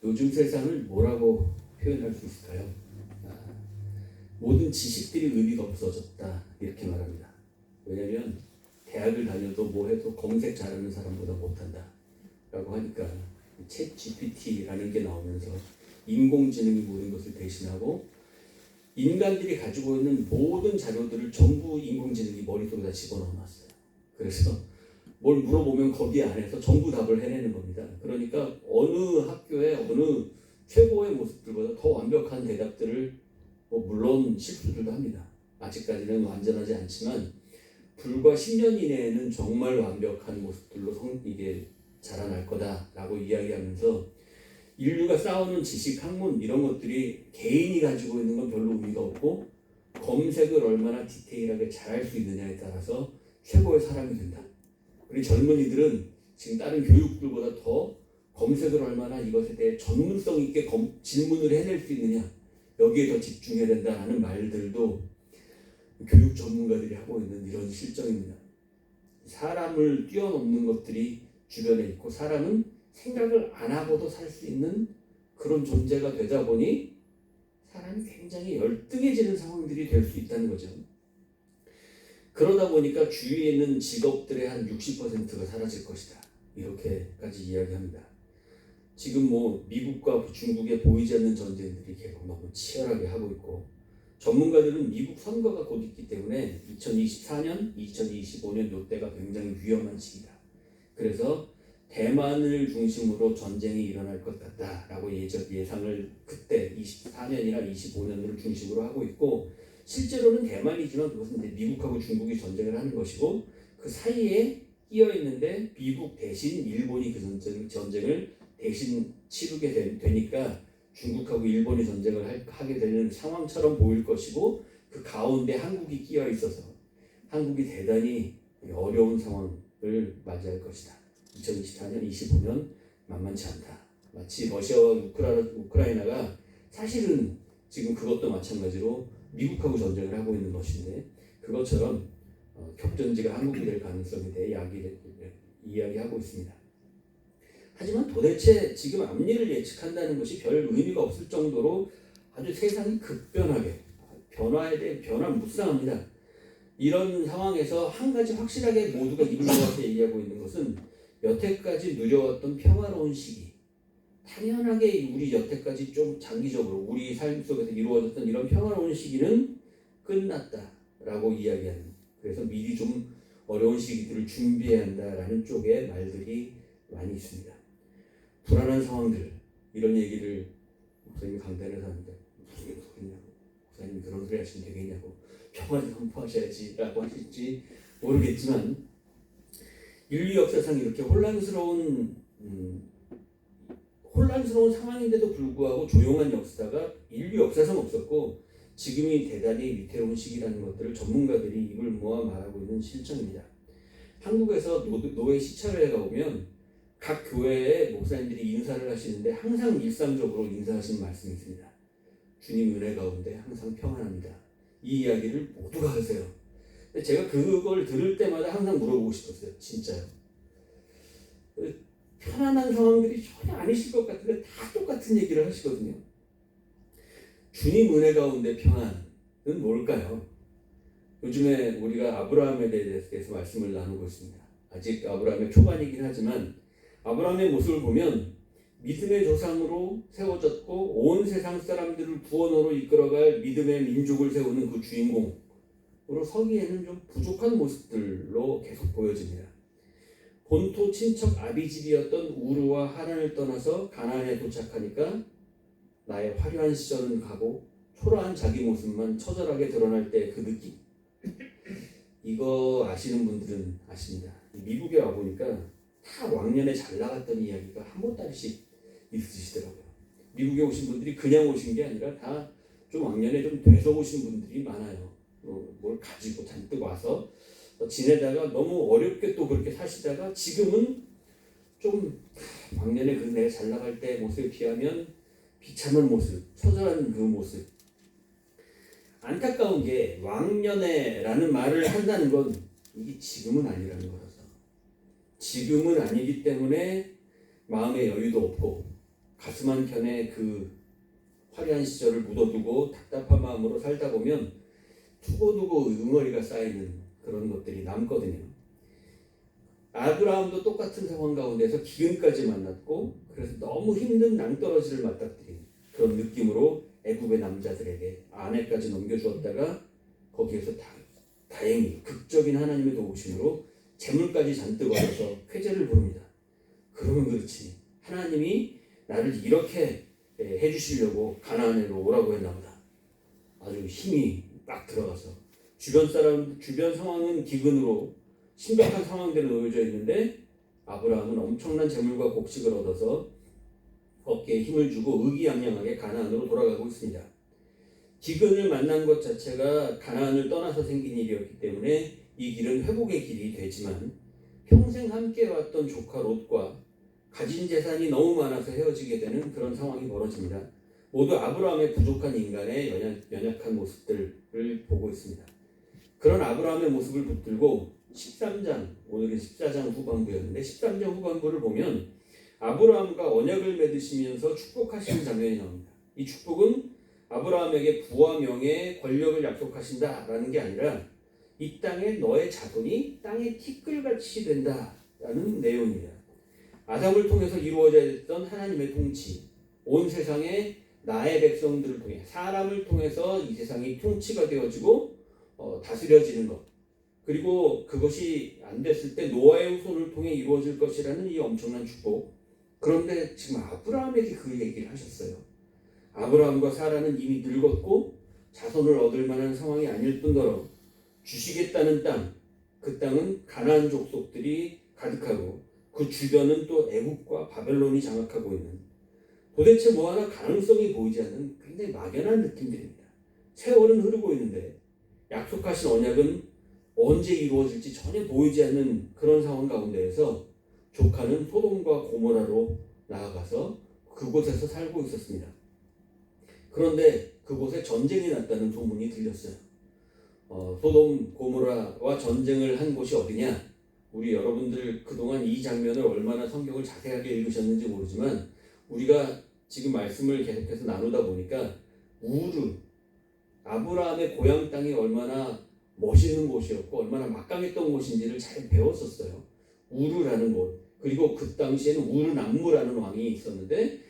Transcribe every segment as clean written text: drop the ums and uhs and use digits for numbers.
요즘 세상을 뭐라고 표현할 수 있을까요? 모든 지식들이 의미가 없어졌다 이렇게 말합니다. 왜냐하면 대학을 다녀도 뭐 해도 검색 잘하는 사람보다 못한다 라고 하니까 챗 GPT라는 게 나오면서 인공지능이 모든 것을 대신하고 인간들이 가지고 있는 모든 자료들을 전부 인공지능이 머릿속에다 집어넣어놨어요. 그래서 뭘 물어보면 거기 안에서 전부 답을 해내는 겁니다. 그러니까 어느 학교의 어느 최고의 모습들보다 더 완벽한 대답들을 물론 실수들도 합니다. 아직까지는 완전하지 않지만 불과 10년 이내에는 정말 완벽한 모습들로 이게 자라날 거다라고 이야기하면서 인류가 쌓아오는 지식, 학문 이런 것들이 개인이 가지고 있는 건 별로 의미가 없고 검색을 얼마나 디테일하게 잘할 수 있느냐에 따라서 최고의 사람이 된다. 우리 젊은이들은 지금 다른 교육들보다 더 검색을 얼마나 이것에 대해 전문성 있게 질문을 해낼 수 있느냐 여기에 더 집중해야 된다는 말들도 교육 전문가들이 하고 있는 이런 실정입니다. 사람을 뛰어넘는 것들이 주변에 있고 사람은 생각을 안 하고도 살 수 있는 그런 존재가 되다 보니 사람이 굉장히 열등해지는 상황들이 될 수 있다는 거죠. 그러다 보니까 주위에 있는 직업들의 한 60%가 사라질 것이다. 이렇게까지 이야기합니다. 지금 미국과 중국의 보이지 않는 전쟁들이 계속 너무 치열하게 하고 있고 전문가들은 미국 선거가 곧 있기 때문에 2024년, 2025년 이때가 굉장히 위험한 시기다. 그래서 대만을 중심으로 전쟁이 일어날 것 같다라고 예상을 그때 24년이나 25년을 중심으로 하고 있고 실제로는 대만이지만 그것은 이제 미국하고 중국이 전쟁을 하는 것이고 그 사이에 끼어 있는데 미국 대신 일본이 그 전쟁을 대신 치르게 되니까 중국하고 일본이 전쟁을 하게 되는 상황처럼 보일 것이고 그 가운데 한국이 끼어 있어서 한국이 대단히 어려운 상황을 맞이할 것이다. 2024년, 25년 만만치 않다. 마치 러시아와 우크라이나가 사실은 지금 그것도 마찬가지로 미국하고 전쟁을 하고 있는 것인데 그것처럼 격전지가 한국이 될 가능성에 대해 이야기하고 있습니다. 하지만 도대체 지금 앞일을 예측한다는 것이 별 의미가 없을 정도로 아주 세상이 급변하게 변화에 대해 변화무쌍합니다. 이런 상황에서 한 가지 확실하게 모두가 입을 모아서 얘기하고 있는 것은 여태까지 누려왔던 평화로운 시기 당연하게 우리 여태까지 좀 장기적으로 우리 삶 속에서 이루어졌던 이런 평화로운 시기는 끝났다라고 이야기하는 그래서 미리 좀 어려운 시기들을 준비해야 한다라는 쪽의 말들이 많이 있습니다. 불안한 상황들 이런 얘기를 목사님이 강단에서 하는데 무슨 소리냐고 목사님이 그런 소리 하시면 되겠냐고 평화를 선포하셔야지 라고 하실지 모르겠지만 인류 역사상 이렇게 혼란스러운 상황인데도 불구하고 조용한 역사가 인류 역사상 없었고 지금이 대단히 위태로운 시기라는 것들을 전문가들이 입을 모아 말하고 있는 실정입니다. 한국에서 노회 시찰회가 오면 각 교회의 목사님들이 인사를 하시는데 항상 일상적으로 인사하시는 말씀이 있습니다. 주님 은혜 가운데 항상 평안합니다. 이 이야기를 모두가 하세요. 근데 제가 그걸 들을 때마다 항상 물어보고 싶었어요. 진짜요. 편안한 상황들이 전혀 아니실 것 같은데 다 똑같은 얘기를 하시거든요. 주님 은혜 가운데 평안은 뭘까요? 요즘에 우리가 아브라함에 대해서 말씀을 나누고 있습니다. 아직 아브라함의 초반이긴 하지만 아브라함의 모습을 보면 믿음의 조상으로 세워졌고 온 세상 사람들을 구원으로 이끌어갈 믿음의 민족을 세우는 그 주인공으로 서기에는 좀 부족한 모습들로 계속 보여집니다. 본토 친척 아비집이었던 우르와 하란을 떠나서 가나안에 도착하니까 나의 화려한 시절은 가고 초라한 자기 모습만 처절하게 드러날 때 그 느낌 이거 아시는 분들은 아십니다. 미국에 와보니까 다 왕년에 잘 나갔던 이야기가 한 보따리씩 있으시더라고요. 미국에 오신 분들이 그냥 오신 게 아니라 다 좀 왕년에 좀 돼서 오신 분들이 많아요. 뭘 가지고 잔뜩 와서 지내다가 너무 어렵게 또 그렇게 사시다가 지금은 좀 왕년에 그 내가 잘 나갈 때 모습에 비하면 비참한 모습, 처절한 그 모습. 안타까운 게 왕년에라는 말을 한다는 건 이게 지금은 아니라는 거라서 지금은 아니기 때문에 마음의 여유도 없고 가슴 한켠에 그 화려한 시절을 묻어두고 답답한 마음으로 살다 보면 두고두고 응어리가 쌓이는 그런 것들이 남거든요. 아브라함도 똑같은 상황 가운데서 기근까지 만났고 그래서 너무 힘든 낭떠러지를 맞닥뜨린 그런 느낌으로 애굽의 남자들에게 아내까지 넘겨주었다가 거기에서 다행히 극적인 하나님의 도우심으로 재물까지 잔뜩 얻어서 쾌재를 부릅니다. 그러면 그렇지, 하나님이 나를 이렇게 해주시려고 가나안으로 오라고 했나 보다. 아주 힘이 딱 들어가서 주변 상황은 기근으로 심각한 상황대로 놓여져 있는데 아브라함은 엄청난 재물과 곡식을 얻어서 어깨에 힘을 주고 의기양양하게 가나안으로 돌아가고 있습니다. 기근을 만난 것 자체가 가나안을 떠나서 생긴 일이었기 때문에 이 길은 회복의 길이 되지만 평생 함께 왔던 조카 롯과 가진 재산이 너무 많아서 헤어지게 되는 그런 상황이 벌어집니다. 모두 아브라함의 부족한 인간의 연약한 모습들을 보고 있습니다. 그런 아브라함의 모습을 붙들고 13장, 오늘은 14장 후반부였는데 13장 후반부를 보면 아브라함과 언약을 맺으시면서 축복하시는 장면이 나옵니다. 이 축복은 아브라함에게 부와 명예, 권력을 약속하신다라는 게 아니라 이 땅에 너의 자손이 땅의 티끌같이 된다라는 내용입니다. 아담을 통해서 이루어져야 했던 하나님의 통치, 온 세상에 나의 백성들을 통해 사람을 통해서 이 세상이 통치가 되어지고 다스려지는 것, 그리고 그것이 안 됐을 때 노아의 후손을 통해 이루어질 것이라는 이 엄청난 축복. 그런데 지금 아브라함에게 그 얘기를 하셨어요. 아브라함과 사라는 이미 늙었고 자손을 얻을 만한 상황이 아닐 뿐더러 주시겠다는 땅, 그 땅은 가나안 족속들이 가득하고 그 주변은 또 애국과 바벨론이 장악하고 있는, 도대체 뭐 하나 가능성이 보이지 않는 굉장히 막연한 느낌들입니다. 세월은 흐르고 있는데 약속하신 언약은 언제 이루어질지 전혀 보이지 않는 그런 상황 가운데에서 조카는 소돔과 고모라로 나아가서 그곳에서 살고 있었습니다. 그런데 그곳에 전쟁이 났다는 소문이 들렸어요. 소돔 고모라와 전쟁을 한 곳이 어디냐? 우리 여러분들 그동안 이 장면을 얼마나 성경을 자세하게 읽으셨는지 모르지만 우리가 지금 말씀을 계속해서 나누다 보니까 우르, 아브라함의 고향 땅이 얼마나 멋있는 곳이었고 얼마나 막강했던 곳인지를 잘 배웠었어요. 우르라는 곳, 그리고 그 당시에는 우르 남무라는 왕이 있었는데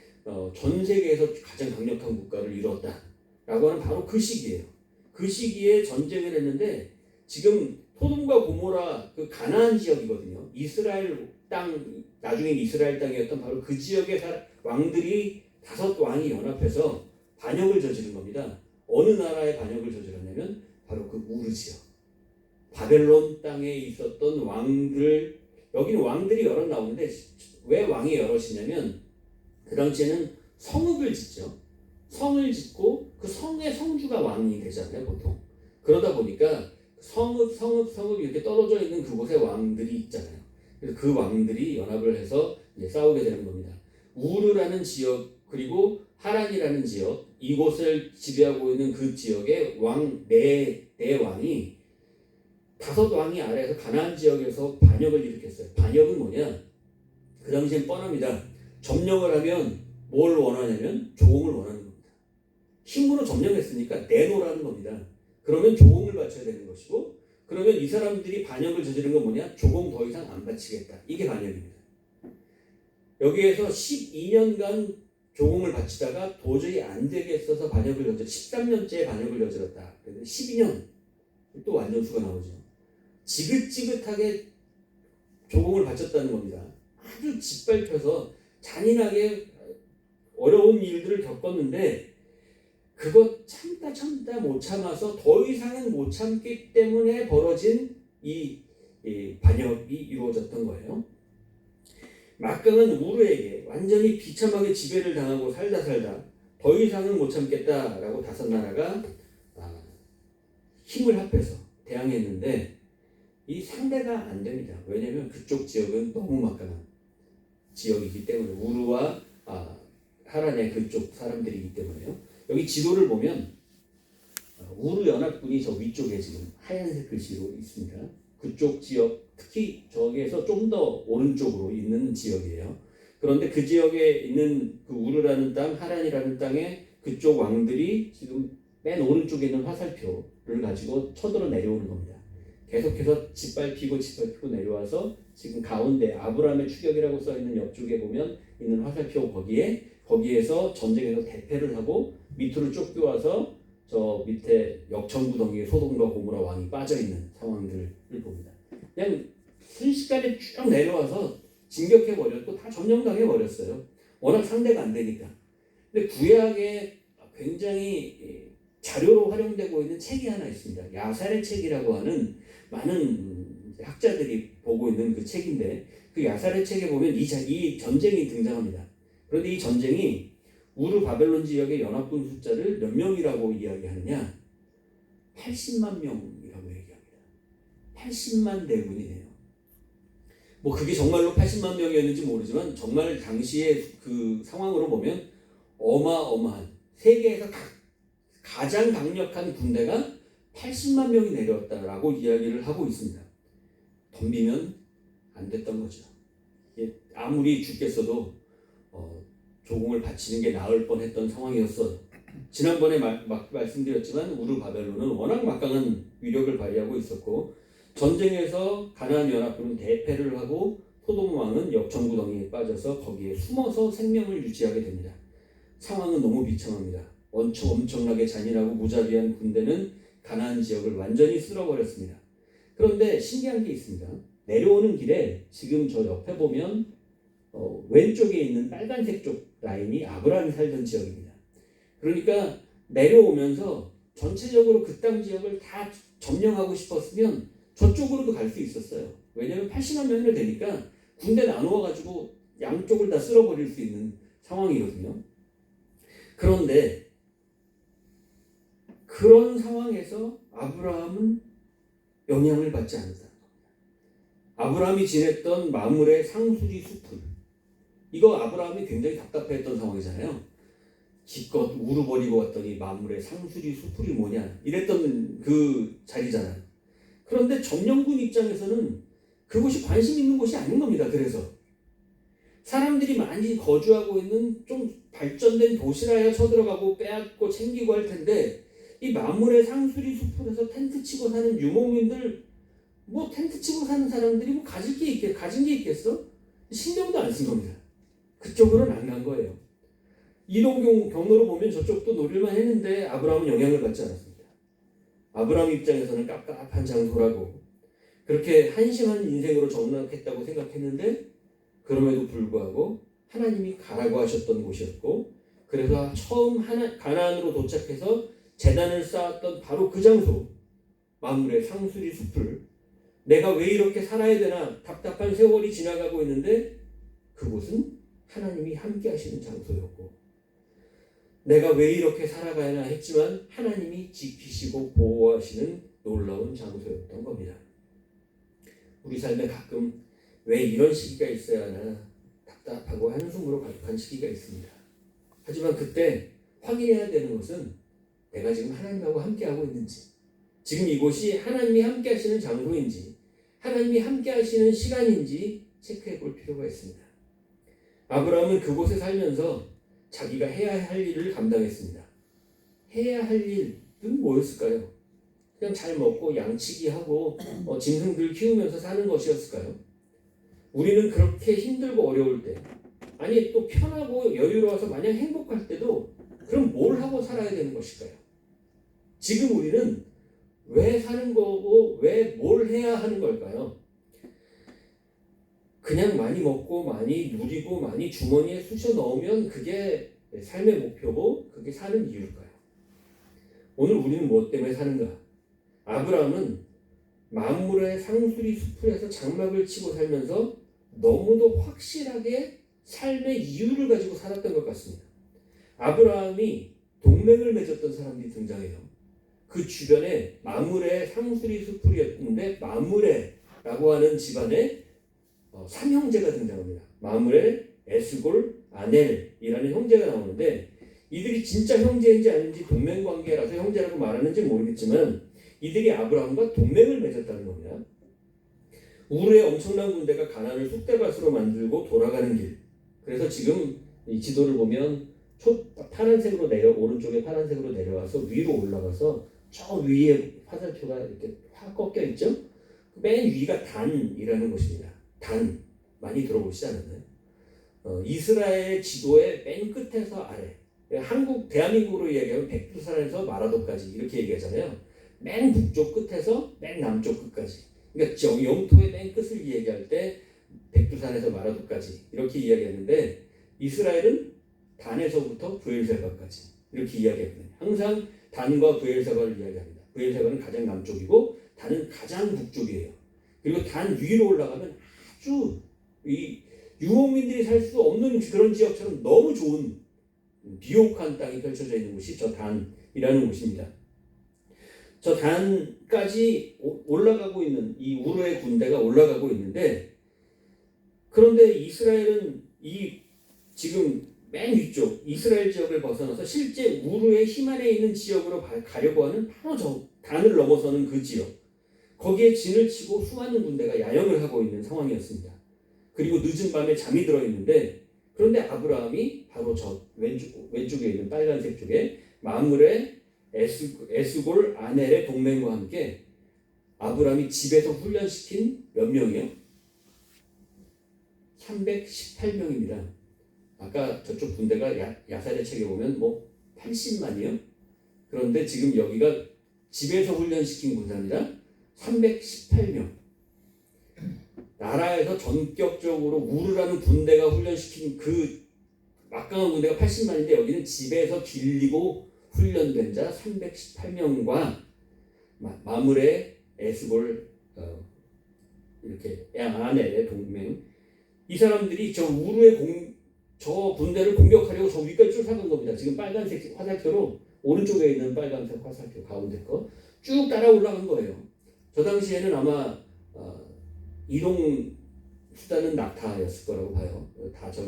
전 세계에서 가장 강력한 국가를 이뤘다라고 하는 바로 그 시기예요. 그 시기에 전쟁을 했는데 지금 소돔과 고모라 그 가나안 지역이거든요. 이스라엘 땅, 나중에 이스라엘 땅이었던 바로 그 지역의 왕들이 5왕이 연합해서 반역을 저지른 겁니다. 어느 나라의 반역을 저질렀냐면 바로 그 우르 지역, 바벨론 땅에 있었던 왕들. 여기는 왕들이 여럿 나오는데 왜 왕이 여럿이냐면 그 당시에는 성읍을 짓죠. 성을 짓고 그 성의 성주가 왕이 되잖아요, 보통. 그러다 보니까 성읍 이렇게 떨어져 있는 그곳에 왕들이 있잖아요. 그래서 그 왕들이 연합을 해서 이제 싸우게 되는 겁니다. 우르라는 지역, 그리고 하란이라는 지역, 이곳을 지배하고 있는 그 지역의 네 왕이 5왕이 아래에서 가나안 지역에서 반역을 일으켰어요. 반역은 뭐냐? 그 당시엔 뻔합니다. 점령을 하면 뭘 원하냐면 조공을 원하는 겁니다. 힘으로 점령했으니까 내놓으라는 겁니다. 그러면 조공을 바쳐야 되는 것이고, 그러면 이 사람들이 반역을 저지른 건 뭐냐? 조공 더 이상 안 바치겠다. 이게 반역입니다. 여기에서 12년간 조공을 바치다가 도저히 안 되겠어서 반역을 저질렀다. 13년째 반역을 저질렀다. 12년 또 완전수가 나오죠. 지긋지긋하게 조공을 바쳤다는 겁니다. 아주 짓밟혀서 잔인하게 어려운 일들을 겪었는데 그거 참다 못 참아서 더 이상은 못 참기 때문에 벌어진 이 반역이 이루어졌던 거예요. 막강한 우르에게 완전히 비참하게 지배를 당하고 살다 더 이상은 못 참겠다라고 5나라가 힘을 합해서 대항했는데 이 상대가 안 됩니다. 왜냐하면 그쪽 지역은 너무 막강한 지역이기 때문에, 우르와 하란의 그쪽 사람들이기 때문에요. 여기 지도를 보면 우르 연합군이 저 위쪽에 지금 하얀색 글씨로 있습니다. 그쪽 지역, 특히 저기에서 좀 더 오른쪽으로 있는 지역이에요. 그런데 그 지역에 있는 그 우르라는 땅, 하란이라는 땅에 그쪽 왕들이 지금 맨 오른쪽에 있는 화살표를 가지고 쳐들어 내려오는 겁니다. 계속해서 짓밟히고 내려와서 지금 가운데 아브라함의 추격이라고 써 있는 옆쪽에 보면 있는 화살표 거기에서 전쟁에서 대패를 하고 밑으로 쫓겨와서 저 밑에 역청구덩이에 소돔과 고모라 왕이 빠져 있는 상황들을 봅니다. 그냥 순식간에 쭉 내려와서 진격해 버렸고 다 점령당해 버렸어요. 워낙 상대가 안 되니까. 근데 구약에 굉장히 자료로 활용되고 있는 책이 하나 있습니다. 야살의 책이라고 하는 많은 학자들이 보고 있는 그 책인데 그 야살의 책에 보면 이 전쟁이 등장합니다. 그런데 이 전쟁이 우르 바벨론 지역의 연합군 숫자를 몇 명이라고 이야기하느냐? 80만 명이라고 얘기합니다. 80만 대군이네요. 뭐 그게 정말로 80만 명이었는지 모르지만 정말 당시의 그 상황으로 보면 어마어마한 세계에서 가장 강력한 군대가 80만 명이 내려왔다라고 이야기를 하고 있습니다. 덤비면 안 됐던 거죠. 아무리 죽겠어도 조공을 바치는 게 나을 뻔했던 상황이었어요. 지난번에 말씀드렸지만 우르 바벨론은 워낙 막강한 위력을 발휘하고 있었고 전쟁에서 가나안 연합군은 대패를 하고 소돔 왕은 역청구덩이에 빠져서 거기에 숨어서 생명을 유지하게 됩니다. 상황은 너무 비참합니다. 엄청나게 잔인하고 무자비한 군대는 가나안 지역을 완전히 쓸어버렸습니다. 그런데 신기한 게 있습니다. 내려오는 길에 지금 저 옆에 보면 왼쪽에 있는 빨간색 쪽 라인이 아브라함이 살던 지역입니다. 그러니까 내려오면서 전체적으로 그 땅 지역을 다 점령하고 싶었으면 저쪽으로도 갈 수 있었어요. 왜냐하면 80만 명이나 되니까 군대 나누어가지고 양쪽을 다 쓸어버릴 수 있는 상황이거든요. 그런데 그런 상황에서 아브라함은 영향을 받지 않는다는 겁니다. 아브라함이 지냈던 마므레 상수리 숲을 이거 아브라함이 굉장히 답답해했던 상황이잖아요. 기껏 우르버리고 왔더니 마므레 상수리 숲이 뭐냐 이랬던 그 자리잖아요. 그런데 점령군 입장에서는 그곳이 관심 있는 곳이 아닌 겁니다. 그래서 사람들이 많이 거주하고 있는 좀 발전된 도시라야 쳐들어가고 빼앗고 챙기고 할 텐데 이 마므레 상수리 숲에서 텐트 치고 사는 유목민들 뭐 텐트 치고 사는 사람들이 뭐 가진 게 있겠어? 신경도 안 쓴 겁니다. 그쪽으로는 안 간 거예요. 이동 경로로 보면 저쪽도 노릴만 했는데 아브라함은 영향을 받지 않았습니다. 아브라함 입장에서는 깝깝한 장소라고 그렇게 한심한 인생으로 정락했다고 생각했는데 그럼에도 불구하고 하나님이 가라고 하셨던 곳이었고 그래서 처음 가나안으로 도착해서 제단을 쌓았던 바로 그 장소 마므레 상수리 숲을 내가 왜 이렇게 살아야 되나 답답한 세월이 지나가고 있는데 그곳은 하나님이 함께 하시는 장소였고 내가 왜 이렇게 살아가야 했지만 하나님이 지키시고 보호하시는 놀라운 장소였던 겁니다. 우리 삶에 가끔 왜 이런 시기가 있어야 하나 답답하고 한숨으로 가득한 시기가 있습니다. 하지만 그때 확인해야 되는 것은 내가 지금 하나님하고 함께하고 있는지 지금 이곳이 하나님이 함께 하시는 장소인지 하나님이 함께 하시는 시간인지 체크해 볼 필요가 있습니다. 아브라함은 그곳에 살면서 자기가 해야 할 일을 감당했습니다. 해야 할 일은 뭐였을까요? 그냥 잘 먹고 양치기 하고 짐승들 키우면서 사는 것이었을까요? 우리는 그렇게 힘들고 어려울 때 아니 또 편하고 여유로워서 마냥 행복할 때도 그럼 뭘 하고 살아야 되는 것일까요? 지금 우리는 왜 사는 거고 왜 뭘 해야 하는 걸까요? 그냥 많이 먹고 많이 누리고 많이 주머니에 쑤셔 넣으면 그게 삶의 목표고 그게 사는 이유일까요? 오늘 우리는 무엇 때문에 사는가? 아브라함은 만물의 상수리 숲에서 장막을 치고 살면서 너무도 확실하게 삶의 이유를 가지고 살았던 것 같습니다. 아브라함이 동맹을 맺었던 사람들이 등장해요. 그 주변에 마므레 상수리 숲이었는데 마므레라고 하는 집안에 삼형제가 등장합니다. 마므레, 에스골, 아넬이라는 형제가 나오는데 이들이 진짜 형제인지 아닌지 동맹관계라서 형제라고 말하는지 모르겠지만 이들이 아브라함과 동맹을 맺었다는 겁니다. 우르의 엄청난 군대가 가나안을 쑥대밭으로 만들고 돌아가는 길 그래서 지금 이 지도를 보면 파란색으로 오른쪽에 파란색으로 내려와서 위로 올라가서 저 위에 화살표가 이렇게 확 꺾여 있죠. 맨 위가 단이라는 곳입니다. 단 많이 들어보시지 않았나요? 이스라엘 지도의 맨 끝에서 아래, 대한민국으로 이야기하면 백두산에서 마라도까지 이렇게 얘기하잖아요. 맨 북쪽 끝에서 맨 남쪽 끝까지. 그러니까 영토의 맨 끝을 얘기할 때 백두산에서 마라도까지 이렇게 이야기하는데, 이스라엘은 단에서부터 브엘세바까지 이렇게 이야기하거든요. 항상 단과 브엘세바를 이야기합니다. 브엘세바는 가장 남쪽이고 단은 가장 북쪽이에요. 그리고 단 위로 올라가면 아주 이 유목민들이 살 수 없는 그런 지역처럼 너무 좋은 비옥한 땅이 펼쳐져 있는 곳이 저 단이라는 곳입니다. 저 단까지 올라가고 있는 이 우르의 군대가 올라가고 있는데, 그런데 이스라엘은 이 지금 맨 위쪽 이스라엘 지역을 벗어나서 실제 우르의 힘 안에 있는 지역으로 가려고 하는 바로 저 단을 넘어서는 그 지역, 거기에 진을 치고 수많은 군대가 야영을 하고 있는 상황이었습니다. 그리고 늦은 밤에 잠이 들어 있는데, 그런데 아브라함이 바로 저 왼쪽에 있는 빨간색 쪽에 마므레 에스골 아넬의 동맹과 함께 아브라함이 집에서 훈련시킨 몇 명이요? 318명입니다. 아까 저쪽 군대가 야살의 책에 보면 뭐 80만이요? 그런데 지금 여기가 집에서 훈련시킨 군사입니다. 318명. 나라에서 전격적으로 우르라는 군대가 훈련시킨 그 막강한 군대가 80만인데 여기는 집에서 길리고 훈련된 자 318명과 마므레 에스골 이렇게 아넬의 동맹, 이 사람들이 저 우르의 저 군대를 공격하려고 저 위까지 쫓아간 겁니다. 지금 빨간색 화살표로 오른쪽에 있는 빨간색 화살표 가운데 거 쭉 따라 올라간 거예요. 저 당시에는 아마 이동 수단은 낙타였을 거라고 봐요. 다 저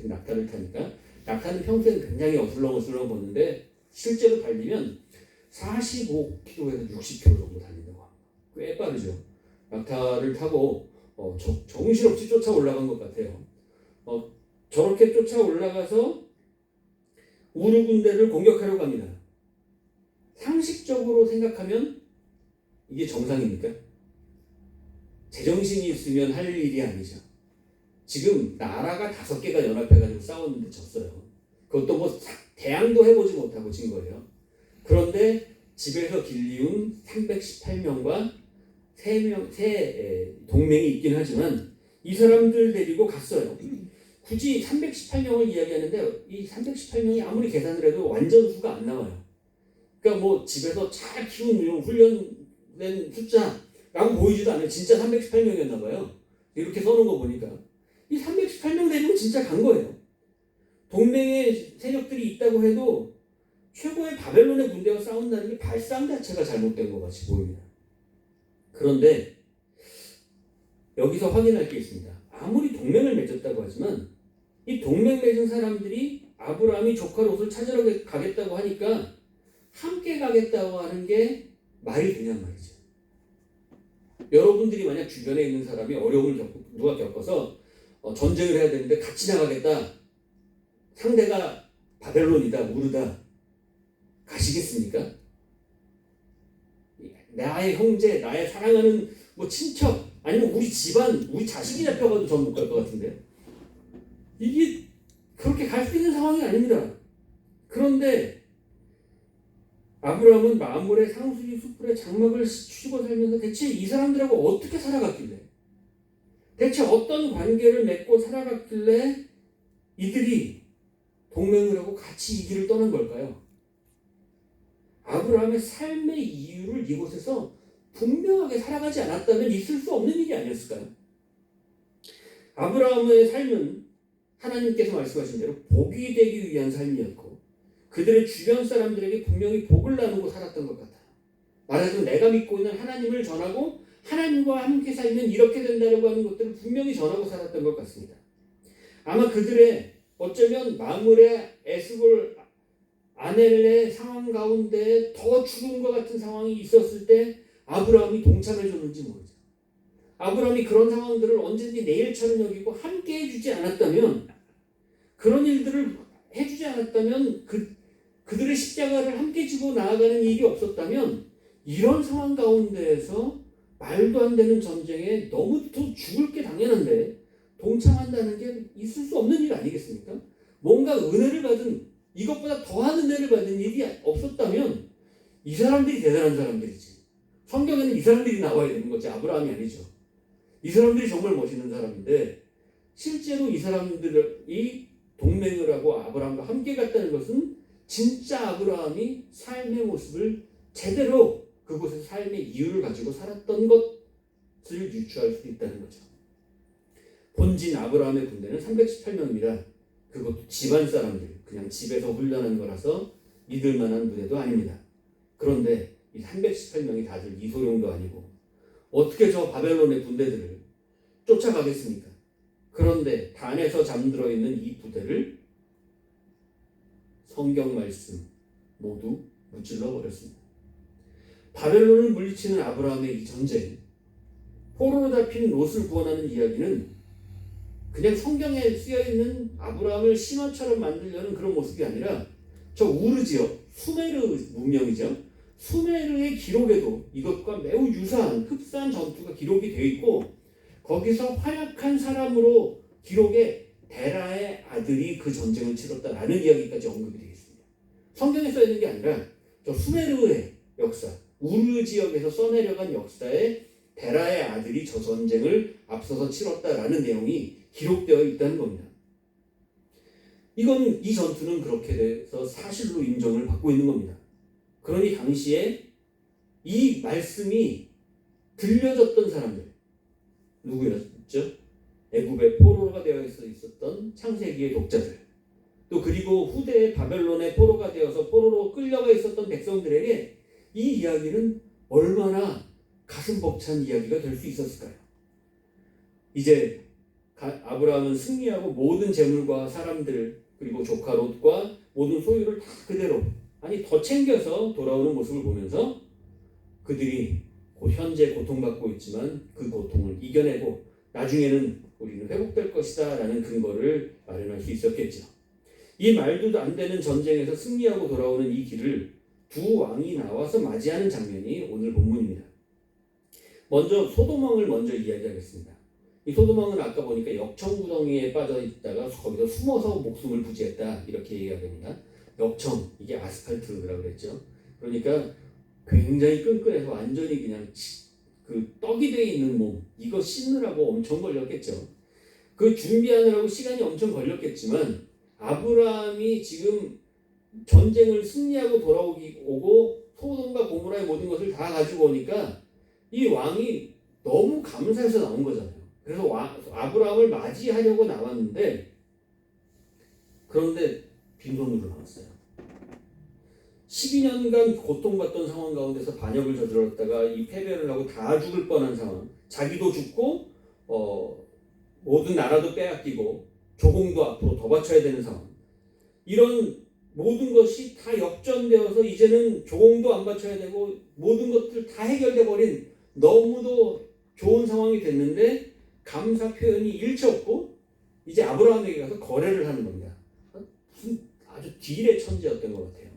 낙타를 타니까. 낙타는 평소에 굉장히 어슬렁어슬렁 보는데 실제로 달리면 45km에서 60km 정도 달린다고 합니다. 꽤 빠르죠. 낙타를 타고 정신없이 쫓아 올라간 것 같아요. 저렇게 쫓아 올라가서 우르 군대를 공격하려고 합니다. 상식적으로 생각하면 이게 정상입니까? 제정신이 있으면 할 일이 아니죠. 지금 나라가 5개가 연합해가지고 싸웠는데 졌어요. 그것도 뭐 대항도 해보지 못하고 진 거예요. 그런데 집에서 길리운 318명과 세 동맹이 있긴 하지만 이 사람들 데리고 갔어요. 굳이 318명을 이야기하는데 이 318명이 아무리 계산을 해도 완전 수가 안 나와요. 그러니까 뭐 집에서 잘 키운 훈련된 숫자라고 보이지도 않아요. 진짜 318명이었나 봐요. 이렇게 써놓은 거 보니까 이 318명 데리고 진짜 간 거예요. 동맹의 세력들이 있다고 해도 최고의 바벨론의 군대와 싸운다는 게 발상 자체가 잘못된 것 같이 보입니다. 그런데 여기서 확인할 게 있습니다. 아무리 동맹을 맺었다고 하지만 이 동맹 맺은 사람들이 아브라함이 조카 롯을 찾으러 가겠다고 하니까 함께 가겠다고 하는 게 말이 되냔 말이죠. 여러분들이 만약 주변에 있는 사람이 어려움을 누가 겪어서 전쟁을 해야 되는데 같이 나가겠다. 상대가 바벨론이다, 우르다. 가시겠습니까? 나의 형제, 나의 사랑하는 뭐 친척, 아니면 우리 집안, 우리 자식이 잡혀가도 전 못 갈 것 같은데요. 이게 그렇게 갈 수 있는 상황이 아닙니다. 그런데 아브라함은 마므레 상수리 숯불에 장막을 치고 살면서 대체 이 사람들하고 어떻게 살아갔길래, 대체 어떤 관계를 맺고 살아갔길래 이들이 동맹을 하고 같이 이 길을 떠난 걸까요? 아브라함의 삶의 이유를 이곳에서 분명하게 살아가지 않았다면 있을 수 없는 일이 아니었을까요? 아브라함의 삶은 하나님께서 말씀하신 대로 복이 되기 위한 삶이었고 그들의 주변 사람들에게 분명히 복을 나누고 살았던 것 같아요. 말하자면 내가 믿고 있는 하나님을 전하고 하나님과 함께 살면 이렇게 된다고 하는 것들을 분명히 전하고 살았던 것 같습니다. 아마 그들의 어쩌면 마므레 에스골 아넬의 상황 가운데 더 죽은 것 같은 상황이 있었을 때 아브라함이 동참해줬는지 모르죠. 아브라함이 그런 상황들을 언제든지 내일처럼 여기고 함께 해주지 않았다면 그런 일들을 해주지 않았다면 그들의 십자가를 함께 지고 나아가는 일이 없었다면 이런 상황 가운데에서 말도 안 되는 전쟁에 너무 더 죽을 게 당연한데 동참한다는 게 있을 수 없는 일 아니겠습니까? 뭔가 은혜를 받은 이것보다 더한 은혜를 받은 일이 없었다면 이 사람들이 대단한 사람들이지. 성경에는 이 사람들이 나와야 되는 거지 아브라함이 아니죠. 이 사람들이 정말 멋있는 사람인데 실제로 이 사람들이 동맹을 하고 아브라함과 함께 갔다는 것은 진짜 아브라함이 삶의 모습을 제대로 그곳에서 삶의 이유를 가지고 살았던 것을 유추할 수 있다는 거죠. 본진 아브라함의 군대는 318명입니다. 그것도 집안 사람들, 그냥 집에서 훈련한 거라서 믿을 만한 부대도 아닙니다. 그런데 이 318명이 다들 이소룡도 아니고 어떻게 저 바벨론의 군대들을 쫓아가겠습니까? 그런데 단에서 잠들어 있는 이 부대를 성경 말씀 모두 무찔러 버렸습니다. 바벨론을 물리치는 아브라함의 이 전쟁, 포로로 잡힌 롯을 구원하는 이야기는 그냥 성경에 쓰여있는 아브라함을 신화처럼 만들려는 그런 모습이 아니라 저 우르 지역, 수메르 문명이죠. 수메르의 기록에도 이것과 매우 유사한 흡사한 전투가 기록이 되어 있고 거기서 활약한 사람으로 기록에 데라의 아들이 그 전쟁을 치렀다라는 이야기까지 언급이 되어 있습니다. 성경에 써 있는 게 아니라 저 수메르의 역사, 우르 지역에서 써내려간 역사에 데라의 아들이 저 전쟁을 앞서서 치렀다라는 내용이 기록되어 있다는 겁니다. 이 전투는 그렇게 돼서 사실로 인정을 받고 있는 겁니다. 그러니 당시에 이 말씀이 들려졌던 사람들 누구였죠? 애굽의 포로가 되어 있었던 창세기의 독자들, 또 그리고 후대에 바벨론의 포로가 되어서 포로로 끌려가 있었던 백성들에게 이 이야기는 얼마나 가슴 벅찬 이야기가 될 수 있었을까요? 이제 아브라함은 승리하고 모든 재물과 사람들 그리고 조카 롯과 모든 소유를 다 그대로 아니 더 챙겨서 돌아오는 모습을 보면서 그들이 현재 고통받고 있지만 그 고통을 이겨내고 나중에는 우리는 회복될 것이다 라는 근거를 마련할 수 있었겠죠. 이 말도 안 되는 전쟁에서 승리하고 돌아오는 이 길을 두 왕이 나와서 맞이하는 장면이 오늘 본문입니다. 먼저 소돔왕을 먼저 이야기하겠습니다. 이 소돔왕은 아까 보니까 역청구덩이에 빠져 있다가 거기서 숨어서 목숨을 부지했다 이렇게 얘기가 됩니다. 역청, 이게 아스팔트라고 그랬죠. 그러니까 굉장히 끈끈해서 완전히 그냥 그 떡이 돼 있는 몸, 이거 씻느라고 엄청 걸렸겠죠. 그 준비하느라고 시간이 엄청 걸렸겠지만 아브라함이 지금 전쟁을 승리하고 돌아오고 소돔과 고모라의 모든 것을 다 가지고 오니까 이 왕이 너무 감사해서 나온 거잖아요. 그래서 아브라함을 맞이하려고 나왔는데 그런데 빈손으로 나왔어요. 12년간 고통받던 상황 가운데서 반역을 저질렀다가 이 패배를 하고 다 죽을 뻔한 상황, 자기도 죽고 모든 나라도 빼앗기고 조공도 앞으로 더 바쳐야 되는 상황, 이런 모든 것이 다 역전되어서 이제는 조공도 안 바쳐야 되고 모든 것들 다 해결돼 버린 너무도 좋은 상황이 됐는데 감사 표현이 일체 없고 이제 아브라함에게 가서 거래를 하는 겁니다. 무슨 아주 딜의 천재였던 것 같아요.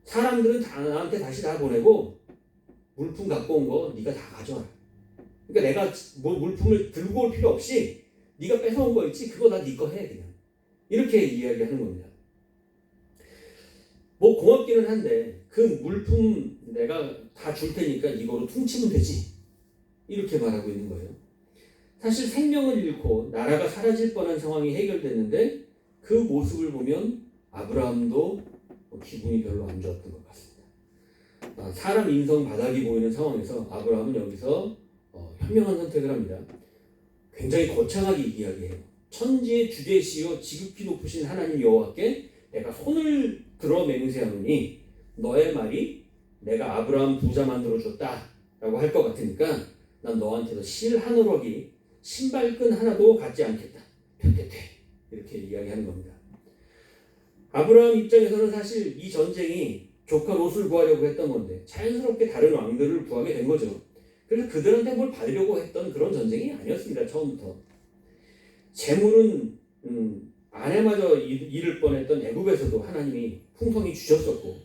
사람들은 나한테 다시 다 보내고 물품 갖고 온 거 네가 다 가져와라. 그러니까 내가 뭐 물품을 들고 올 필요 없이 네가 뺏어온 거 있지 그거 다 네 거 해 그냥. 이렇게 이야기하는 겁니다. 뭐 고맙기는 한데 그 물품 내가 다 줄 테니까 이거로 퉁치면 되지. 이렇게 말하고 있는 거예요. 사실 생명을 잃고 나라가 사라질 뻔한 상황이 해결됐는데 그 모습을 보면 아브라함도 기분이 별로 안 좋았던 것 같습니다. 사람 인성 바닥이 보이는 상황에서 아브라함은 여기서 현명한 선택을 합니다. 굉장히 거창하게 이야기해요. 천지의 주되시오 지극히 높으신 하나님 여호와께 내가 손을 들어 맹세하노니 너의 말이 내가 아브라함 부자 만들어 줬다 라고 할 것 같으니까 난 너한테서 실 한 우럭이 신발끈 하나도 갖지 않겠다. 퇴퇴퇴 이렇게 이야기하는 겁니다. 아브라함 입장에서는 사실 이 전쟁이 조카 롯을 구하려고 했던 건데 자연스럽게 다른 왕들을 구하게 된 거죠. 그래서 그들한테 뭘 받으려고 했던 그런 전쟁이 아니었습니다. 처음부터. 재물은 아내마저 잃을 뻔했던 애굽에서도 하나님이 풍성히 주셨었고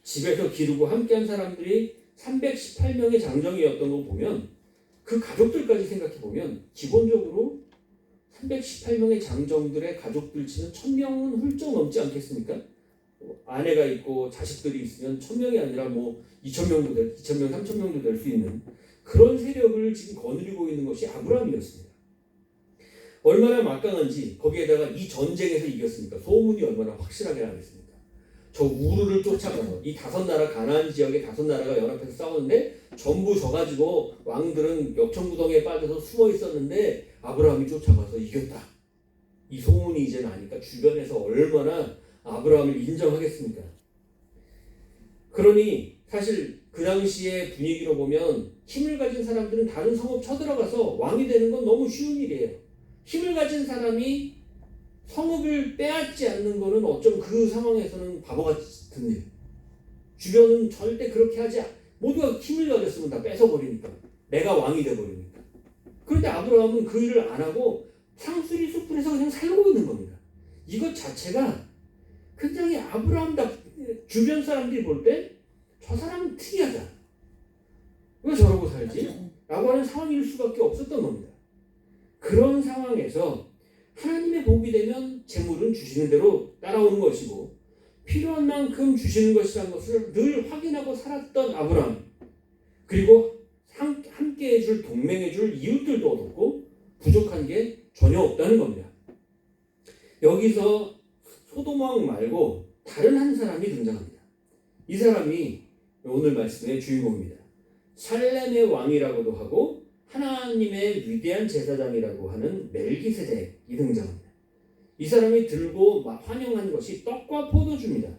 집에서 기르고 함께한 사람들이 318명의 장정이었던 거 보면 그 가족들까지 생각해 보면 기본적으로 318명의 장정들의 가족들 치면 1000명은 훌쩍 넘지 않겠습니까? 아내가 있고 자식들이 있으면 1000명이 아니라 뭐 2000명도 2000명, 3000명도 될 수 있는 그런 세력을 지금 거느리고 있는 것이 아브라함이었습니다. 얼마나 막강한지 거기에다가 이 전쟁에서 이겼으니까 소문이 얼마나 확실하게 나겠습니까? 저 우르를 쫓아가서 이 다섯 나라 가나안 지역의 다섯 나라가 연합해서 싸우는데 전부 져가지고 왕들은 역청구덩이에 빠져서 숨어 있었는데 아브라함이 쫓아가서 이겼다. 이 소문이 이제 나니까 주변에서 얼마나 아브라함을 인정하겠습니까? 그러니 사실 그 당시의 분위기로 보면 힘을 가진 사람들은 다른 성읍 쳐들어가서 왕이 되는 건 너무 쉬운 일이에요. 힘을 가진 사람이 성읍을 빼앗지 않는 거는 어쩜 그 상황에서는 바보 같은 일. 주변은 절대 그렇게 하지 않아. 모두가 힘을 가졌으면 다 뺏어버리니까. 내가 왕이 돼버리니까. 그런데 아브라함은 그 일을 안 하고 상수리 숲에서 그냥 살고 있는 겁니다. 이것 자체가 굉장히 아브라함답 주변 사람들이 볼 때 저 사람은 특이하다. 왜 저러고 살지? 라고 하는 상황일 수밖에 없었던 겁니다. 그런 상황에서 하나님의 복이 되면 재물은 주시는 대로 따라오는 것이고 필요한 만큼 주시는 것이라는 것을 늘 확인하고 살았던 아브라함, 그리고 함께 해줄 동맹해 줄 이웃들도 얻었고 부족한 게 전혀 없다는 겁니다. 여기서 소돔 왕 말고 다른 한 사람이 등장합니다. 이 사람이 오늘 말씀의 주인공입니다. 살렘의 왕이라고도 하고 하나님의 위대한 제사장이라고 하는 멜기세덱이 등장합니다. 이 사람이 들고 환영한 것이 떡과 포도주입니다.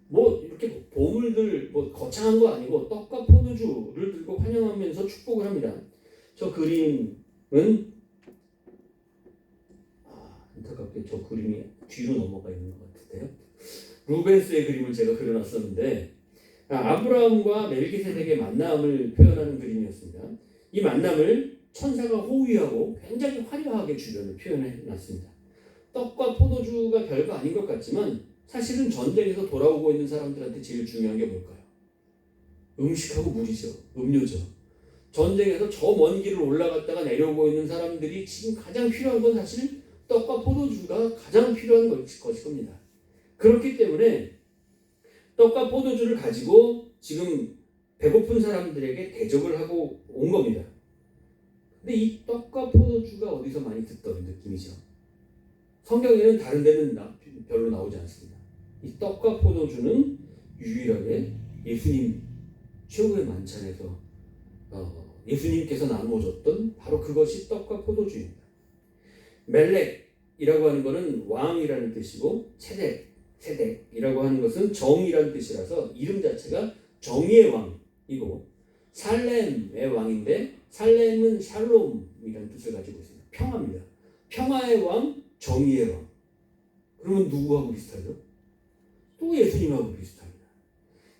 뭐 이렇게 보물들 뭐 거창한 거 아니고 떡과 포도주를 들고 환영하면서 축복을 합니다. 저 그림은 안타깝게 저 그림이 뒤로 넘어가 있는 것 같은데요. 루벤스의 그림을 제가 그려놨었는데 아브라함과 멜기세덱의 만남을 표현하는 그림이었습니다. 이 만남을 천사가 호위하고 굉장히 화려하게 주변을 표현해놨습니다. 떡과 포도주가 별거 아닌 것 같지만 사실은 전쟁에서 돌아오고 있는 사람들한테 제일 중요한 게 뭘까요? 음식하고 물이죠. 음료죠. 전쟁에서 저 먼 길을 올라갔다가 내려오고 있는 사람들이 지금 가장 필요한 건 사실 떡과 포도주가 가장 필요한 것일 겁니다. 그렇기 때문에 떡과 포도주를 가지고 지금 배고픈 사람들에게 대접을 하고 온 겁니다. 근데 이 떡과 포도주가 어디서 많이 듣던 느낌이죠. 성경에는 다른 데는 별로 나오지 않습니다. 이 떡과 포도주는 유일하게 예수님 최후의 만찬에서 예수님께서 나누어줬던 바로 그것이 떡과 포도주입니다. 멜렉이라고 하는 것은 왕이라는 뜻이고 세덱이라고 하는 것은 정이라는 뜻이라서 이름 자체가 정의의 왕이고 살렘의 왕인데 살렘은 샬롬이라는 뜻을 가지고 있습니다. 평화입니다. 평화의 왕, 정의의 왕. 그러면 누구하고 비슷하죠? 또 예수님하고 비슷합니다.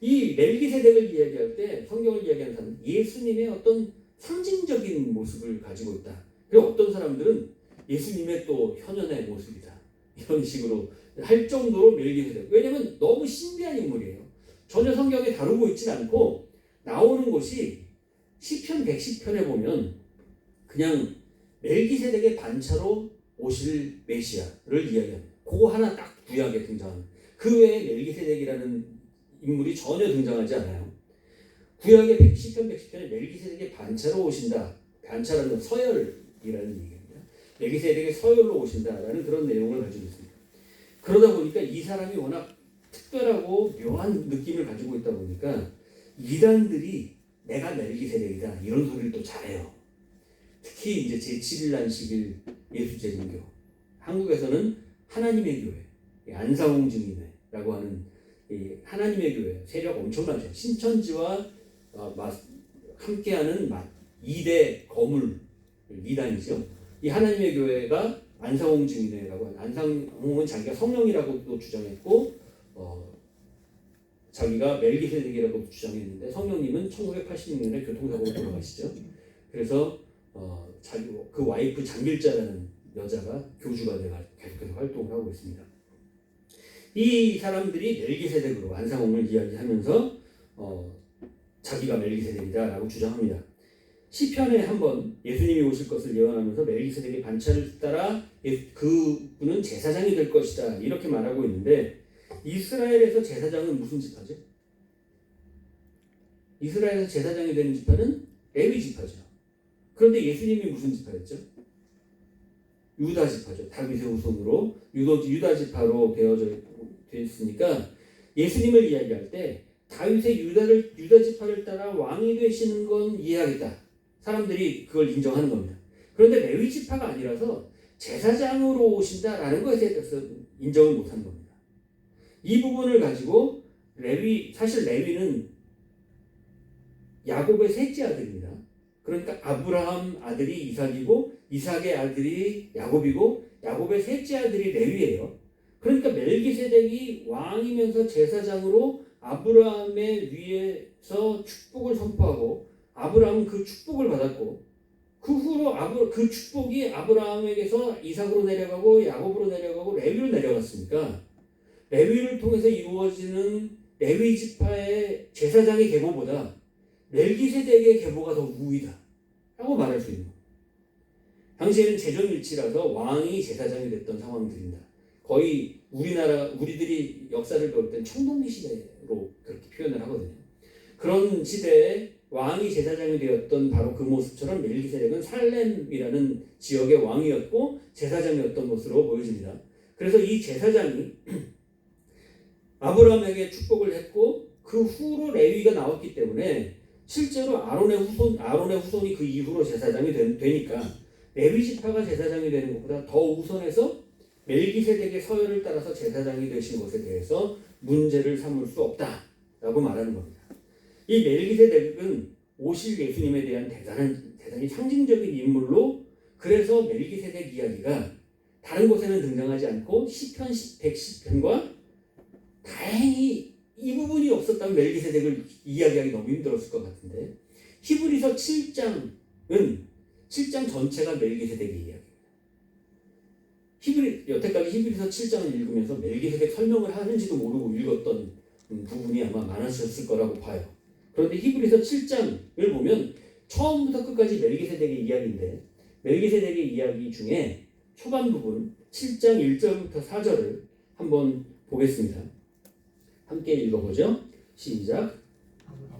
이 멜기세덱을 이야기할 때 성경을 이야기하는 사람은 예수님의 어떤 상징적인 모습을 가지고 있다. 그리고 어떤 사람들은 예수님의 또 현현의 모습이다. 이런 식으로 할 정도로 멜기세덱. 왜냐하면 너무 신비한 인물이에요. 전혀 성경에 다루고 있지 않고 나오는 것이 시편 110편에 보면 그냥 멜기세덱의 반차로 오실 메시아를 이야기합니다. 그거 하나 딱 구약에 등장합니다. 그 외에 멜기세덱이라는 인물이 전혀 등장하지 않아요. 구약의 시편 110편에 멜기세덱의 반차로 오신다. 반차라는 건 서열이라는 얘기입니다. 멜기세덱의 서열로 오신다라는 그런 내용을 가지고 있습니다. 그러다 보니까 이 사람이 워낙 특별하고 묘한 느낌을 가지고 있다 보니까 이단들이 내가 멜기세덱이다 이런 소리를 또 잘해요. 특히 이제 제7일 안식일 예수제일교, 한국에서는 하나님의 교회, 안상홍 증인회라고 하는 하나님의 교회 세력 엄청나죠. 신천지와 함께하는 2대 거물 이단이죠. 이 하나님의 교회가 안상홍 증인회라고 하는, 안상홍은 자기가 성령이라고도 주장했고 자기가 멜기세덱이라고 주장했는데 성령님은 1986년에 교통사고로 돌아가시죠. 그래서 자기 그 와이프 장길자라는 여자가 교주가 되어 계속해서 활동을 하고 있습니다. 이 사람들이 멜기세덱으로 안상홍을 이야기하면서 자기가 멜기세덱이다라고 주장합니다. 시편에 한번 예수님이 오실 것을 예언하면서 멜기세덱의 반차를 따라 그분은 제사장이 될 것이다 이렇게 말하고 있는데, 이스라엘에서 제사장은 무슨 지파죠? 이스라엘에서 제사장이 되는 지파는 레위 지파죠. 그런데 예수님이 무슨 지파였죠? 유다 지파죠. 다윗의 후손으로 유다 지파로 되어져 있으니까 예수님을 이야기할 때 다윗의 유다 지파를 따라 왕이 되시는 건 이해하겠다. 사람들이 그걸 인정하는 겁니다. 그런데 레위 지파가 아니라서 제사장으로 오신다라는 것에 대해서 인정을 못하는 겁니다. 이 부분을 가지고 사실 레위는 야곱의 셋째 아들입니다. 그러니까 아브라함 아들이 이삭이고 이삭의 아들이 야곱이고 야곱의 셋째 아들이 레위예요. 그러니까 멜기세덱이 왕이면서 제사장으로 아브라함의 위에서 축복을 선포하고 아브라함은 그 축복을 받았고, 그 후로 그 축복이 아브라함에게서 이삭으로 내려가고 야곱으로 내려가고 레위로 내려갔으니까 레위를 통해서 이루어지는 레위 지파의 제사장의 계보보다 멜기세덱의 계보가 더 우위다 라고 말할 수 있는 거예요. 당시에는 제정일치라서 왕이 제사장이 됐던 상황들입니다. 거의 우리들이 역사를 배울 땐 청동기 시대로 그렇게 표현을 하거든요. 그런 시대에 왕이 제사장이 되었던 바로 그 모습처럼 멜기세덱은 살렘이라는 지역의 왕이었고 제사장이었던 것으로 보여집니다. 그래서 이 제사장이 아브라함에게 축복을 했고 그 후로 레위가 나왔기 때문에 실제로 아론의 후손이 그 이후로 제사장이 되니까 레위 지파가 제사장이 되는 것보다 더 우선해서 멜기세덱의 서열을 따라서 제사장이 되신 것에 대해서 문제를 삼을 수 없다라고 말하는 겁니다. 이 멜기세덱은 오실 예수님에 대한 대단히 상징적인 인물로, 그래서 멜기세덱 이야기가 다른 곳에는 등장하지 않고 시편 110편과 다행히 이 부분이 없었다면 멜기세덱을 이야기하기 너무 힘들었을 것 같은데, 히브리서 7장 전체가 멜기세덱의 이야기입니다. 여태까지 히브리서 7장을 읽으면서 멜기세덱 설명을 하는지도 모르고 읽었던 부분이 아마 많으셨을 거라고 봐요. 그런데 히브리서 7장을 보면 처음부터 끝까지 멜기세덱의 이야기인데, 멜기세덱의 이야기 중에 초반 부분 7장 1절부터 4절을 한번 보겠습니다. 함께 읽어보죠. 시작.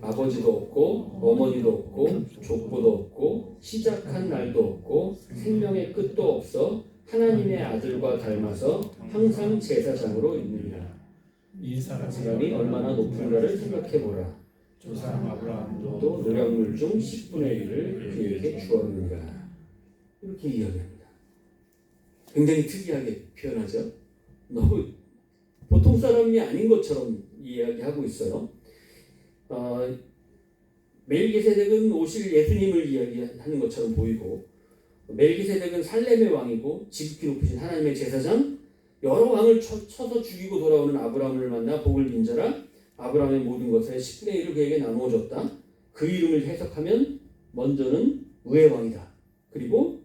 아버지도 없고 어머니도 없고 족보도 없고 시작한 날도 없고 생명의 끝도 없어 하나님의 아들과 닮아서 항상 제사장으로 있느니라. 이 사람이 얼마나 높은가를 생각해보라. 저 사람 아브라함도 또 노량물 중 10분의 1을 그에게 주었느니라. 이렇게 이야기합니다. 굉장히 특이하게 표현하죠. 너무 보통 사람이 아닌 것처럼 이야기하고 있어요. 멜기세덱은 오실 예수님을 이야기하는 것처럼 보이고, 멜기세덱은 살렘의 왕이고 지극히 높으신 하나님의 제사장, 여러 왕을 쳐서 죽이고 돌아오는 아브라함을 만나 복을 빈자라. 아브라함의 모든 것의 10분의 1을 그에게 나누어줬다. 그 이름을 해석하면 먼저는 의의 왕이다. 그리고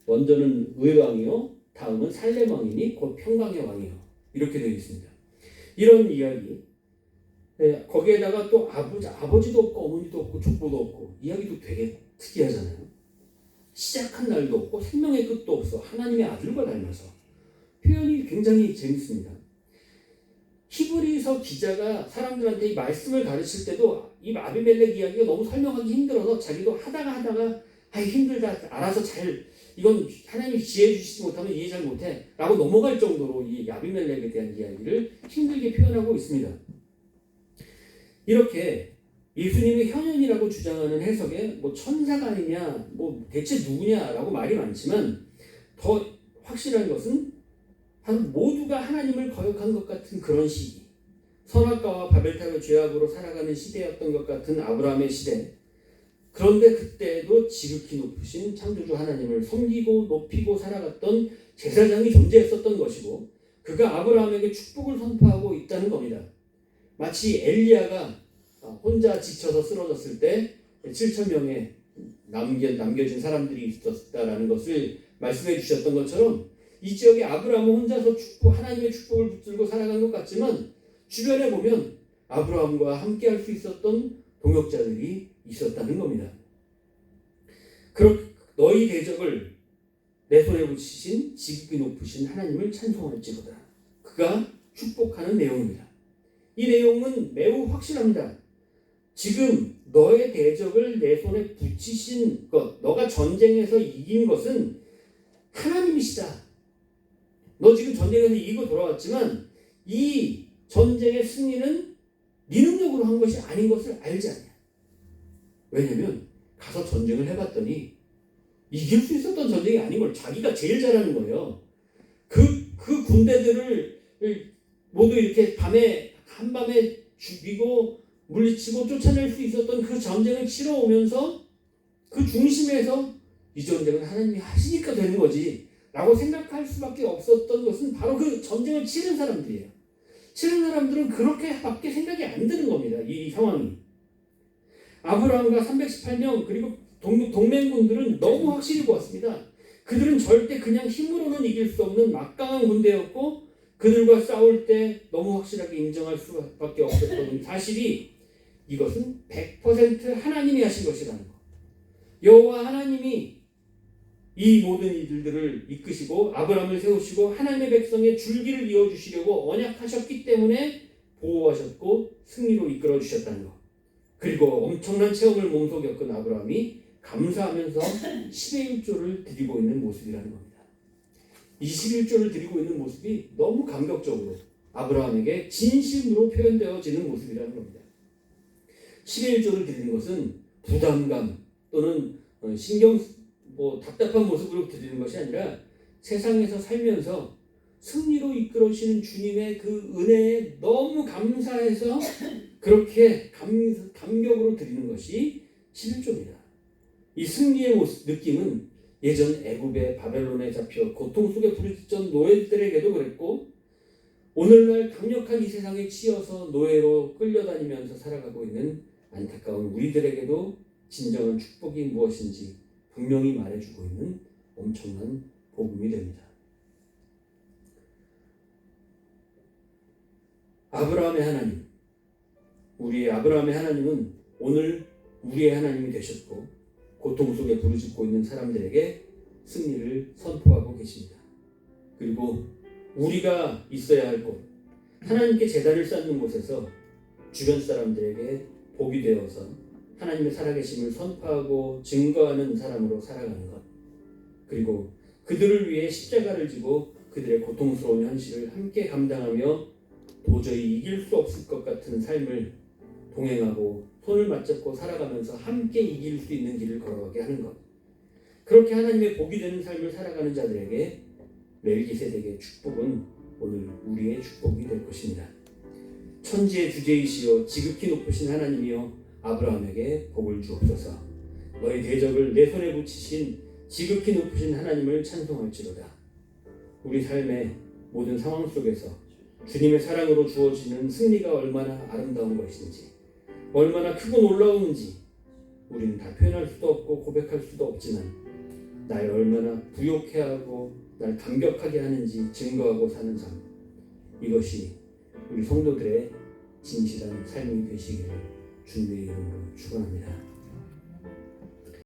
먼저는 의의 왕이요, 다음은 살렘 왕이니 곧 평강의 왕이요. 이렇게 되어 있습니다. 이런 이야기. 거기에다가 또 아버지도 없고 어머니도 없고 족보도 없고, 이야기도 되게 특이하잖아요. 시작한 날도 없고 생명의 끝도 없어 하나님의 아들과 닮아서. 표현이 굉장히 재밌습니다. 히브리서 기자가 사람들한테 이 말씀을 가르칠 때도 이 아비멜렉 이야기가 너무 설명하기 힘들어서 자기도 하다가 힘들다, 알아서 이건 하나님이 지혜 주시지 못하면 이해 잘 못해 라고 넘어갈 정도로 이 아비멜렉에 대한 이야기를 힘들게 표현하고 있습니다. 이렇게 예수님이 현현이라고 주장하는 해석에 천사가 아니냐, 대체 누구냐라고 말이 많지만, 더 확실한 것은 모두가 하나님을 거역한 것 같은 그런 시기, 선악과와 바벨탑의 죄악으로 살아가는 시대였던 것 같은 아브라함의 시대. 그런데 그때도 지극히 높으신 창조주 하나님을 섬기고 높이고 살아갔던 제사장이 존재했었던 것이고, 그가 아브라함에게 축복을 선포하고 있다는 겁니다. 마치 엘리야가 혼자 지쳐서 쓰러졌을 때 7천 명의 남겨진 사람들이 있었다라는 것을 말씀해 주셨던 것처럼 이 지역에 아브라함은 혼자서 하나님의 축복을 붙들고 살아간 것 같지만 주변에 보면 아브라함과 함께 할 수 있었던 동역자들이 있었다는 겁니다. 너희 대적을 내 손에 붙이신 지극히 높으신 하나님을 찬송할지로다. 그가 축복하는 내용입니다. 이 내용은 매우 확실합니다. 지금 너의 대적을 내 손에 붙이신 것, 너가 전쟁에서 이긴 것은 하나님이시다. 너 지금 전쟁에서 이기고 돌아왔지만 이 전쟁의 승리는 네 능력으로 한 것이 아닌 것을 알지 않냐. 왜냐면 가서 전쟁을 해봤더니 이길 수 있었던 전쟁이 아닌 걸 자기가 제일 잘하는 거예요. 그 군대들을 모두 이렇게 한밤에 죽이고 물리치고 쫓아낼 수 있었던 그 전쟁을 치러오면서 그 중심에서 이 전쟁은 하나님이 하시니까 되는 거지 라고 생각할 수밖에 없었던 것은 바로 그 전쟁을 치른 사람들이에요. 치른 사람들은 그렇게밖에 생각이 안 드는 겁니다. 이 상황이. 아브라함과 318명 그리고 동맹군들은 너무 확실히 보았습니다. 그들은 절대 그냥 힘으로는 이길 수 없는 막강한 군대였고 그들과 싸울 때 너무 확실하게 인정할 수밖에 없었던 사실이 이것은 100% 하나님이 하신 것이라는 것. 여호와 하나님이 이 모든 일들을 이끄시고 아브라함을 세우시고 하나님의 백성의 줄기를 이어주시려고 언약하셨기 때문에 보호하셨고 승리로 이끌어 주셨다는 것. 그리고 엄청난 체험을 몸소 겪은 아브라함이 감사하면서 10의 1조를 드리고 있는 모습이라는 겁니다. 이 11조를 드리고 있는 모습이 너무 감격적으로 아브라함에게 진심으로 표현되어지는 모습이라는 겁니다. 10의 1조를 드리는 것은 부담감 또는 답답한 모습으로 드리는 것이 아니라 세상에서 살면서 승리로 이끌어주시는 주님의 그 은혜에 너무 감사해서 그렇게 감격으로 드리는 것이 11조입니다. 이 승리의 느낌은 예전 애굽의 바벨론에 잡혀 고통 속에 부르짖던 노예들에게도 그랬고 오늘날 강력한 이 세상에 치여서 노예로 끌려다니면서 살아가고 있는 안타까운 우리들에게도 진정한 축복이 무엇인지 분명히 말해주고 있는 엄청난 복음이 됩니다. 아브라함의 하나님, 우리의 아브라함의 하나님은 오늘 우리의 하나님이 되셨고 고통 속에 부르짖고 있는 사람들에게 승리를 선포하고 계십니다. 그리고 우리가 있어야 할 곳, 하나님께 제단을 쌓는 곳에서 주변 사람들에게 복이 되어서 하나님의 살아계심을 선포하고 증거하는 사람으로 살아가는 것, 그리고 그들을 위해 십자가를 지고 그들의 고통스러운 현실을 함께 감당하며 도저히 이길 수 없을 것 같은 삶을 동행하고 손을 맞잡고 살아가면서 함께 이길 수 있는 길을 걸어가게 하는 것. 그렇게 하나님의 복이 되는 삶을 살아가는 자들에게 멜기세덱의 축복은 오늘 우리의 축복이 될 것입니다. 천지의 주제이시여 지극히 높으신 하나님이여 아브라함에게 복을 주옵소서. 너희 대적을 내 손에 붙이신 지극히 높으신 하나님을 찬송할지로다. 우리 삶의 모든 상황 속에서 주님의 사랑으로 주어지는 승리가 얼마나 아름다운 것인지, 얼마나 크고 놀라운지 우리는 다 표현할 수도 없고 고백할 수도 없지만 날 얼마나 부욕해하고 날 감격하게 하는지 증거하고 사는 삶, 이것이 우리 성도들의 진실한 삶이 되시기를 주님의 이름으로 축원합니다.